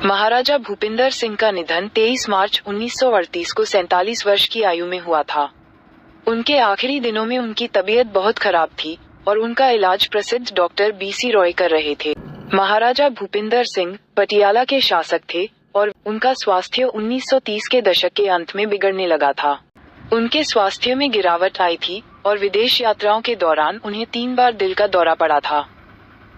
महाराजा भूपिंदर सिंह का निधन 23 मार्च 1938 को 47 वर्ष की आयु में हुआ था। उनके आखिरी दिनों में उनकी तबीयत बहुत खराब थी और उनका इलाज प्रसिद्ध डॉक्टर बीसी रॉय कर रहे थे। महाराजा भूपिंदर सिंह पटियाला के शासक थे और उनका स्वास्थ्य 1930 के दशक के अंत में बिगड़ने लगा था। उनके स्वास्थ्य में गिरावट आई थी और विदेश यात्राओं के दौरान उन्हें 3 बार दिल का दौरा पड़ा था।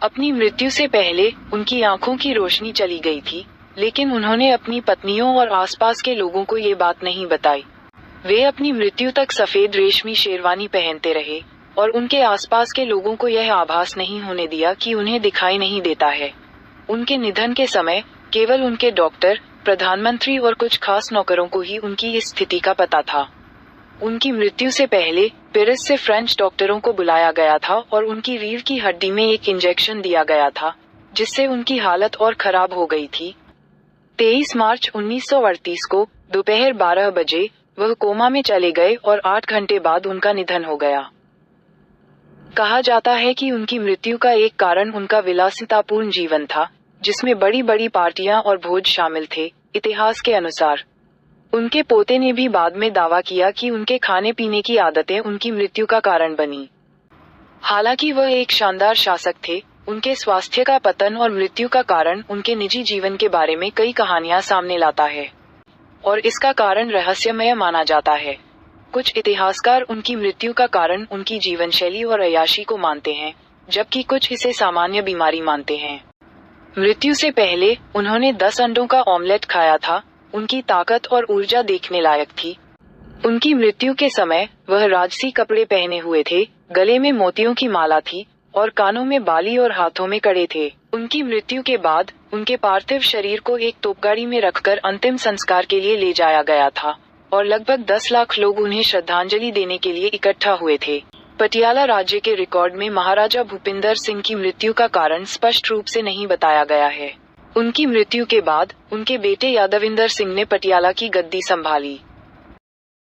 अपनी मृत्यु से पहले उनकी आंखों की रोशनी चली गई थी, लेकिन उन्होंने अपनी पत्नियों और आसपास के लोगों को ये बात नहीं बताई। वे अपनी मृत्यु तक सफेद रेशमी शेरवानी पहनते रहे और उनके आसपास के लोगों को यह आभास नहीं होने दिया कि उन्हें दिखाई नहीं देता है। उनके निधन के समय केवल उनके डॉक्टर, प्रधानमंत्री और कुछ खास नौकरों को ही उनकी इस स्थिति का पता था। उनकी मृत्यु से पहले पेरिस से फ्रेंच डॉक्टरों को बुलाया गया था और उनकी रीढ़ की हड्डी में एक इंजेक्शन दिया गया था, जिससे उनकी हालत और खराब हो गई थी। 23 मार्च 1938 को दोपहर 12 बजे वह कोमा में चले गए और 8 घंटे बाद उनका निधन हो गया। कहा जाता है कि उनकी मृत्यु का एक कारण उनका विलासितापूर्ण जीवन था, जिसमें बड़ी बड़ी पार्टियां और भोज शामिल थे। इतिहास के अनुसार उनके पोते ने भी बाद में दावा किया कि उनके खाने पीने की आदतें उनकी मृत्यु का कारण बनी। हालांकि वह एक शानदार शासक थे, उनके स्वास्थ्य का पतन और मृत्यु का कारण उनके निजी जीवन के बारे में कई कहानियां सामने लाता है और इसका कारण रहस्यमय माना जाता है। कुछ इतिहासकार उनकी मृत्यु का कारण उनकी जीवन शैली और अय्याशी को मानते हैं, जबकि कुछ इसे सामान्य बीमारी मानते हैं। मृत्यु से पहले उन्होंने 10 अंडों का ऑमलेट खाया था। उनकी ताकत और ऊर्जा देखने लायक थी। उनकी मृत्यु के समय वह राजसी कपड़े पहने हुए थे, गले में मोतियों की माला थी और कानों में बाली और हाथों में कड़े थे। उनकी मृत्यु के बाद उनके पार्थिव शरीर को एक तोपगाड़ी में रखकर अंतिम संस्कार के लिए ले जाया गया था और लगभग 10 लाख लोग उन्हें श्रद्धांजलि देने के लिए इकट्ठा हुए थे। पटियाला राज्य के रिकॉर्ड में महाराजा भूपिंदर सिंह की मृत्यु का कारण स्पष्ट रूप से नहीं बताया गया है। उनकी मृत्यु के बाद उनके बेटे यादविंदर सिंह ने पटियाला की गद्दी संभाली।